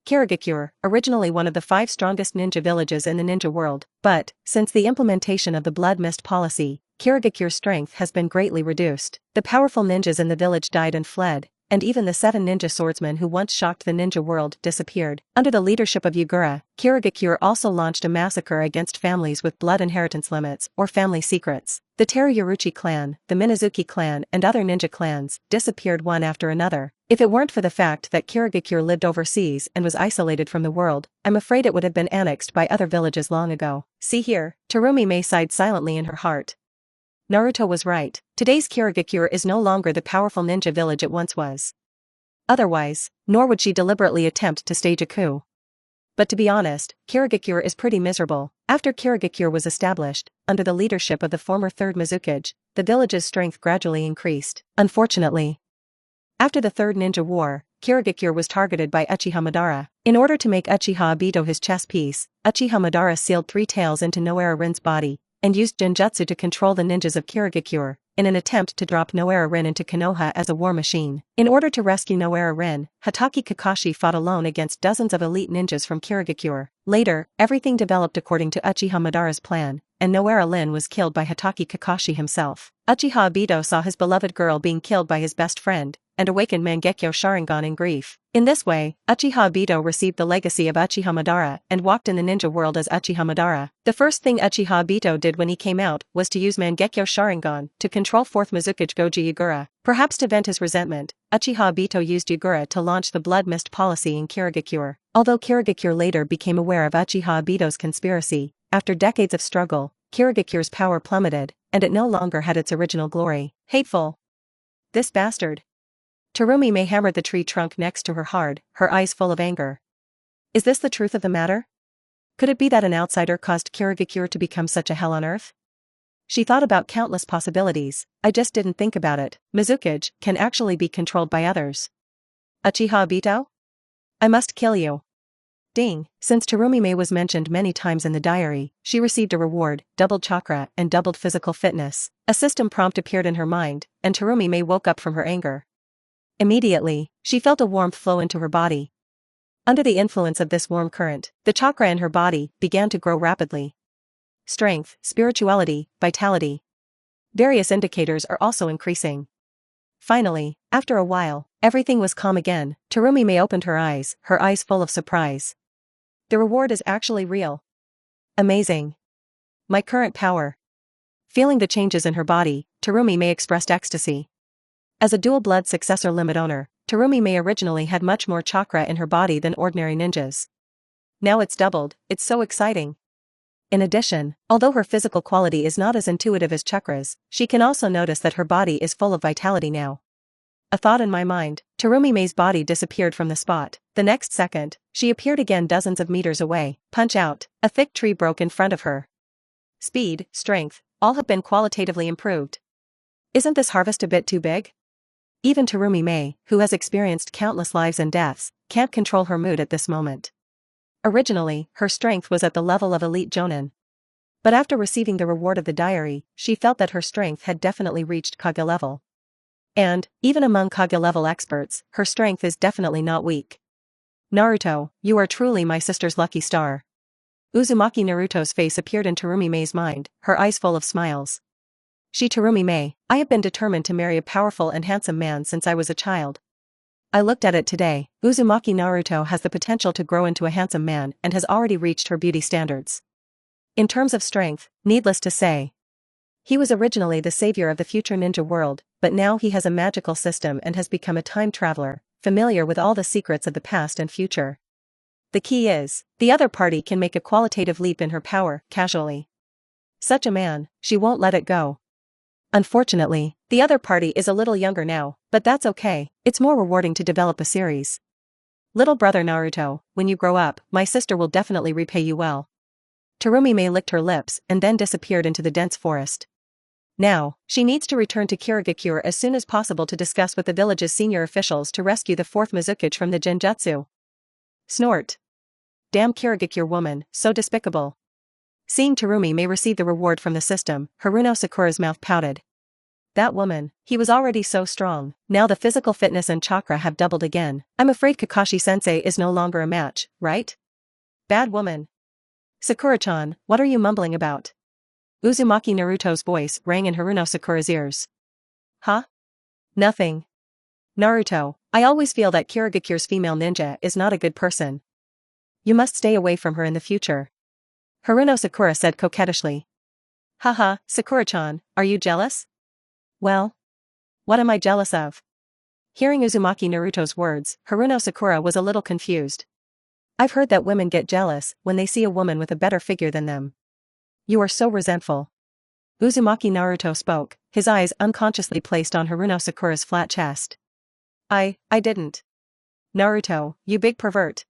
Kirigakure, originally one of the 5 strongest ninja villages in the ninja world, but, since the implementation of the blood mist policy, Kirigakure's strength has been greatly reduced. The powerful ninjas in the village died and fled, and even the 7 ninja swordsmen who once shocked the ninja world disappeared. Under the leadership of Yugura, Kirigakure also launched a massacre against families with blood inheritance limits or family secrets. The Teruyaruchi clan, the Minazuki clan and other ninja clans disappeared one after another. If it weren't for the fact that Kirigakure lived overseas and was isolated from the world, I'm afraid it would have been annexed by other villages long ago. See here, Terumi-Mae sighed silently in her heart. Naruto was right. Today's Kirigakure is no longer the powerful ninja village it once was. Otherwise, nor would she deliberately attempt to stage a coup. But to be honest, Kirigakure is pretty miserable. After Kirigakure was established, under the leadership of the former 3rd Mizukage, the village's strength gradually increased. Unfortunately, after the 3rd Ninja War, Kirigakure was targeted by Uchiha Madara. In order to make Uchiha Obito his chess piece, Uchiha Madara sealed 3 tails into Noara Rin's body, and used Genjutsu to control the ninjas of Kirigakure, in an attempt to drop Noara Rin into Konoha as a war machine. In order to rescue Noara Rin, Hatake Kakashi fought alone against dozens of elite ninjas from Kirigakure. Later, everything developed according to Uchiha Madara's plan, and Noara Rin was killed by Hatake Kakashi himself. Uchiha Obito saw his beloved girl being killed by his best friend, and awakened Mangekyo Sharingan in grief. In this way, Uchiha Obito received the legacy of Uchiha Madara and walked in the ninja world as Uchiha Madara. The first thing Uchiha Obito did when he came out was to use Mangekyo Sharingan to control 4th Mizukage Goji Yugura. Perhaps to vent his resentment, Uchiha Obito used Yugura to launch the blood mist policy in Kirigakure. Although Kirigakure later became aware of Uchiha Obito's conspiracy, after decades of struggle, Kirigakure's power plummeted, and it no longer had its original glory. Hateful. This bastard. Terumi-Mae hammered the tree trunk next to her hard, her eyes full of anger. Is this the truth of the matter? Could it be that an outsider caused Kirigakure to become such a hell on earth? She thought about countless possibilities. I just didn't think about it. Mizukage can actually be controlled by others. Uchiha Obito? I must kill you. Ding. Since Terumi-Mae was mentioned many times in the diary, she received a reward, doubled chakra and doubled physical fitness. A system prompt appeared in her mind, and Terumi-Mae woke up from her anger. Immediately, she felt a warmth flow into her body. Under the influence of this warm current, the chakra in her body began to grow rapidly. Strength, spirituality, vitality. Various indicators are also increasing. Finally, after a while, everything was calm again. Terumi-Mae opened her eyes full of surprise. The reward is actually real. Amazing. My current power. Feeling the changes in her body, Terumi-Mae expressed ecstasy. As a dual blood successor limit owner, Terumi-Mae originally had much more chakra in her body than ordinary ninjas. Now it's doubled. It's so exciting. In addition, although her physical quality is not as intuitive as chakras, she can also notice that her body is full of vitality now. A thought in my mind, Terumi-Mae's body disappeared from the spot. The next second, she appeared again dozens of meters away. Punch out. A thick tree broke in front of her. Speed, strength, all have been qualitatively improved. Isn't this harvest a bit too big? Even Terumi-Mae, who has experienced countless lives and deaths, can't control her mood at this moment. Originally, her strength was at the level of elite jonin. But after receiving the reward of the diary, she felt that her strength had definitely reached Kage level. And, even among Kage level experts, her strength is definitely not weak. Naruto, you are truly my sister's lucky star. Uzumaki Naruto's face appeared in Terumi Mei's mind, her eyes full of smiles. She Terumi Mei, I have been determined to marry a powerful and handsome man since I was a child. I looked at it today, Uzumaki Naruto has the potential to grow into a handsome man and has already reached her beauty standards. In terms of strength, needless to say, he was originally the savior of the future ninja world, but now he has a magical system and has become a time traveler, familiar with all the secrets of the past and future. The key is, the other party can make a qualitative leap in her power, casually. Such a man, she won't let it go. Unfortunately, the other party is a little younger now, but that's okay, it's more rewarding to develop a series. Little brother Naruto, when you grow up, my sister will definitely repay you well. Terumi Mei licked her lips and then disappeared into the dense forest. Now, she needs to return to Kirigakure as soon as possible to discuss with the village's senior officials to rescue the fourth Mizukage from the Genjutsu. Snort. Damn Kirigakure woman, so despicable. Seeing Terumi Mei receive the reward from the system, Haruno Sakura's mouth pouted. That woman, he was already so strong, now the physical fitness and chakra have doubled again. I'm afraid Kakashi-sensei is no longer a match, right? Bad woman. Sakura-chan, what are you mumbling about? Uzumaki Naruto's voice rang in Haruno Sakura's ears. Huh? Nothing. Naruto, I always feel that Kirigakure's female ninja is not a good person. You must stay away from her in the future. Haruno Sakura said coquettishly. Haha, Sakura-chan, are you jealous? Well, what am I jealous of? Hearing Uzumaki Naruto's words, Haruno Sakura was a little confused. I've heard that women get jealous when they see a woman with a better figure than them. You are so resentful. Uzumaki Naruto spoke, his eyes unconsciously placed on Haruno Sakura's flat chest. I didn't. Naruto, you big pervert.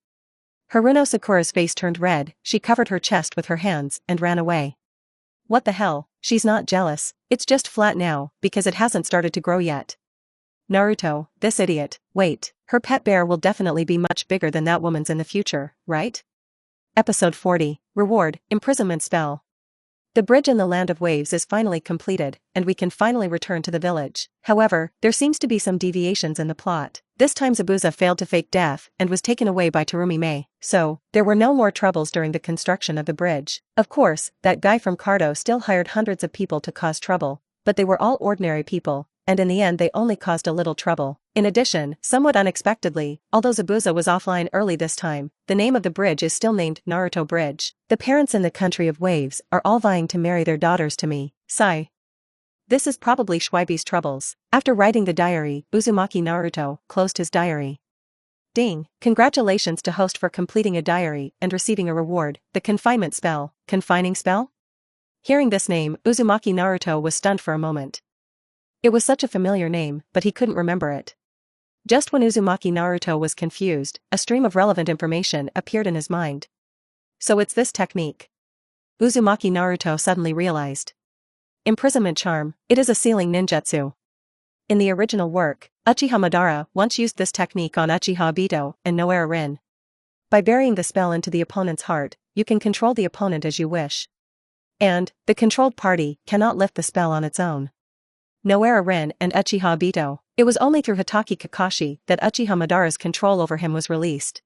Haruno Sakura's face turned red, she covered her chest with her hands and ran away. What the hell, she's not jealous, it's just flat now, because it hasn't started to grow yet. Naruto, this idiot, wait, her pet bear will definitely be much bigger than that woman's in the future, right? Episode 40, Reward, Imprisonment Spell. The bridge in the Land of Waves is finally completed, and we can finally return to the village. However, there seems to be some deviations in the plot. This time Zabuza failed to fake death and was taken away by Terumi Mei, so there were no more troubles during the construction of the bridge. Of course, that guy from Cardo still hired hundreds of people to cause trouble, but they were all ordinary people, and in the end they only caused a little trouble. In addition, somewhat unexpectedly, although Zabuza was offline early this time, the name of the bridge is still named Naruto Bridge. The parents in the country of waves are all vying to marry their daughters to me. Sigh. This is probably Schweibe's troubles. After writing the diary, Uzumaki Naruto closed his diary. Ding, congratulations to host for completing a diary and receiving a reward, the confinement spell. Confining spell? Hearing this name, Uzumaki Naruto was stunned for a moment. It was such a familiar name, but he couldn't remember it. Just when Uzumaki Naruto was confused, a stream of relevant information appeared in his mind. So it's this technique. Uzumaki Naruto suddenly realized. Imprisonment charm, it is a sealing ninjutsu. In the original work, Uchiha Madara once used this technique on Uchiha Obito and Noara Rin. By burying the spell into the opponent's heart, you can control the opponent as you wish. And, the controlled party cannot lift the spell on its own. Noara Rin and Uchiha Obito, it was only through Hitaki Kakashi that Uchiha Madara's control over him was released.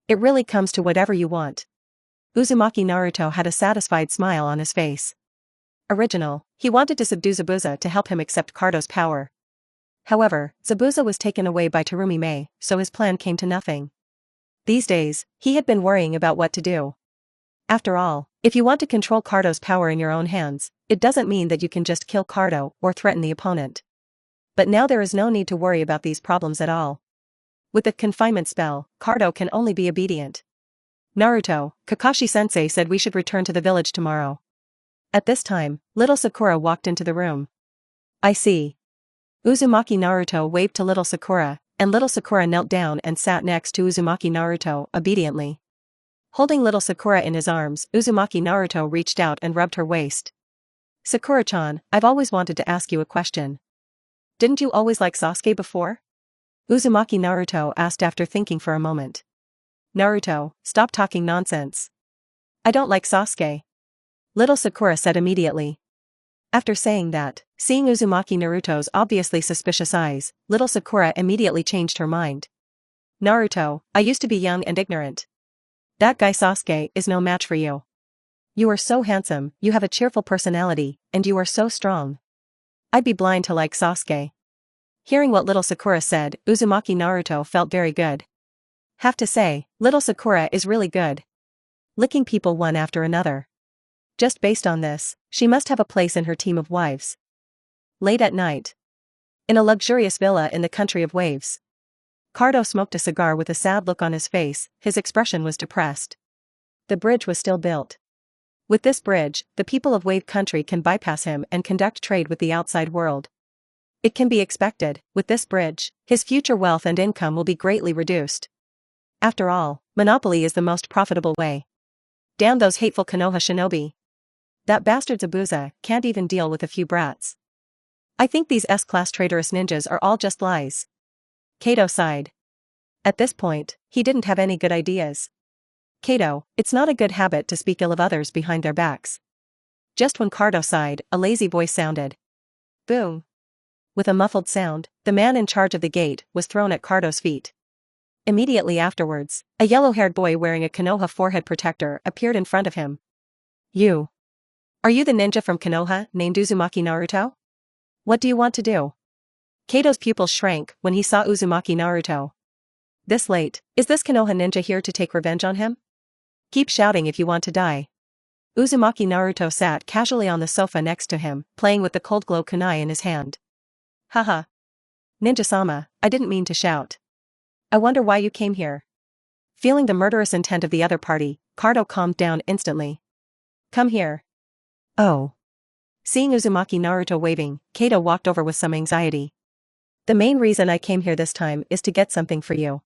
It really comes to whatever you want. Uzumaki Naruto had a satisfied smile on his face. Original, he wanted to subdue Zabuza to help him accept Cardo's power. However, Zabuza was taken away by Terumi Mei, so his plan came to nothing. These days, he had been worrying about what to do. After all, if you want to control Cardo's power in your own hands, it doesn't mean that you can just kill Cardo or threaten the opponent. But now there is no need to worry about these problems at all. With the confinement spell, Cardo can only be obedient. Naruto, Kakashi-sensei said we should return to the village tomorrow. At this time, little Sakura walked into the room. I see. Uzumaki Naruto waved to little Sakura, and little Sakura knelt down and sat next to Uzumaki Naruto obediently. Holding little Sakura in his arms, Uzumaki Naruto reached out and rubbed her waist. Sakura-chan, I've always wanted to ask you a question. Didn't you always like Sasuke before? Uzumaki Naruto asked after thinking for a moment. Naruto, stop talking nonsense. I don't like Sasuke. little Sakura said immediately. After saying that, seeing Uzumaki Naruto's obviously suspicious eyes, little Sakura immediately changed her mind. Naruto, I used to be young and ignorant. That guy Sasuke is no match for you. You are so handsome, you have a cheerful personality, and you are so strong. I'd be blind to like Sasuke. Hearing what little Sakura said, Uzumaki Naruto felt very good. Have to say, little Sakura is really good. Licking people one after another. Just based on this, she must have a place in her team of wives. Late at night. In a luxurious villa in the country of waves. Cardo smoked a cigar with a sad look on his face, his expression was depressed. The bridge was still built. With this bridge, the people of Wave Country can bypass him and conduct trade with the outside world. It can be expected, with this bridge, his future wealth and income will be greatly reduced. After all, monopoly is the most profitable way. Damn those hateful Konoha shinobi. That bastard Zabuza can't even deal with a few brats. I think these S-class traitorous ninjas are all just lies. Kato sighed. At this point, he didn't have any good ideas. Kato, it's not a good habit to speak ill of others behind their backs. Just when Cardo sighed, a lazy voice sounded. Boom. With a muffled sound, the man in charge of the gate was thrown at Cardo's feet. Immediately afterwards, a yellow-haired boy wearing a Konoha forehead protector appeared in front of him. You. Are you the ninja from Konoha named Uzumaki Naruto? What do you want to do? Kato's pupils shrank when he saw Uzumaki Naruto. This late, is this Konoha ninja here to take revenge on him? Keep shouting if you want to die. Uzumaki Naruto sat casually on the sofa next to him, playing with the cold glow kunai in his hand. Haha. Ninja-sama, I didn't mean to shout. I wonder why you came here. Feeling the murderous intent of the other party, Cardo calmed down instantly. Come here. Oh. Seeing Uzumaki Naruto waving, Kato walked over with some anxiety. The main reason I came here this time is to get something for you.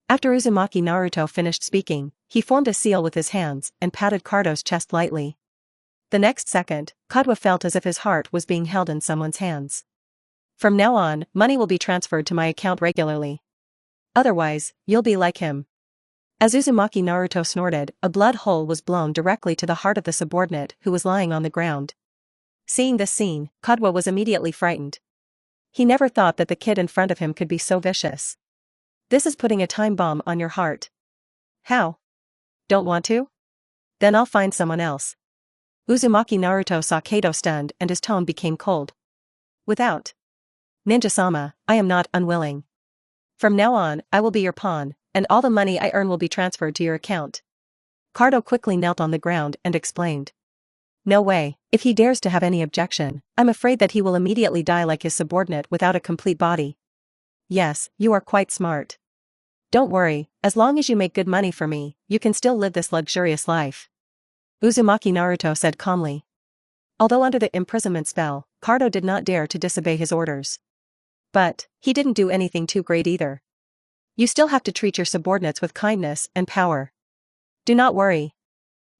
After Uzumaki Naruto finished speaking, he formed a seal with his hands and patted Cardo's chest lightly. The next second, Kadwa felt as if his heart was being held in someone's hands. From now on, money will be transferred to my account regularly. Otherwise, you'll be like him. As Uzumaki Naruto snorted, a blood hole was blown directly to the heart of the subordinate who was lying on the ground. Seeing this scene, Kadwa was immediately frightened. He never thought that the kid in front of him could be so vicious. This is putting a time bomb on your heart. How? Don't want to? Then I'll find someone else. Uzumaki Naruto saw Kato stunned and his tone became cold. Without. Ninja-sama, I am not unwilling. From now on, I will be your pawn, and all the money I earn will be transferred to your account. Cardo quickly knelt on the ground and explained. No way, if he dares to have any objection, I'm afraid that he will immediately die like his subordinate without a complete body. Yes, you are quite smart. Don't worry, as long as you make good money for me, you can still live this luxurious life. Uzumaki Naruto said calmly. Although under the imprisonment spell, Cardo did not dare to disobey his orders. But, he didn't do anything too great either. You still have to treat your subordinates with kindness and power. Do not worry.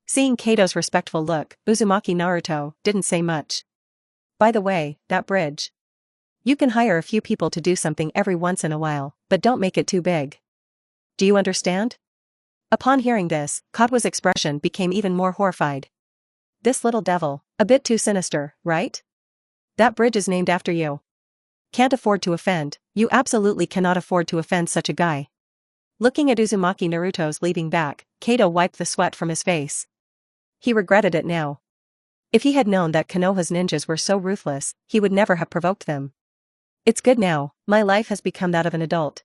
Seeing Kato's respectful look, Uzumaki Naruto didn't say much. By the way, that bridge. You can hire a few people to do something every once in a while, but don't make it too big. Do you understand? Upon hearing this, Kadwa's expression became even more horrified. This little devil, a bit too sinister, right? That bridge is named after you. Can't afford to offend, you absolutely cannot afford to offend such a guy. Looking at Uzumaki Naruto's leaping back, Kato wiped the sweat from his face. He regretted it now. If he had known that Konoha's ninjas were so ruthless, he would never have provoked them. It's good now, my life has become that of an adult.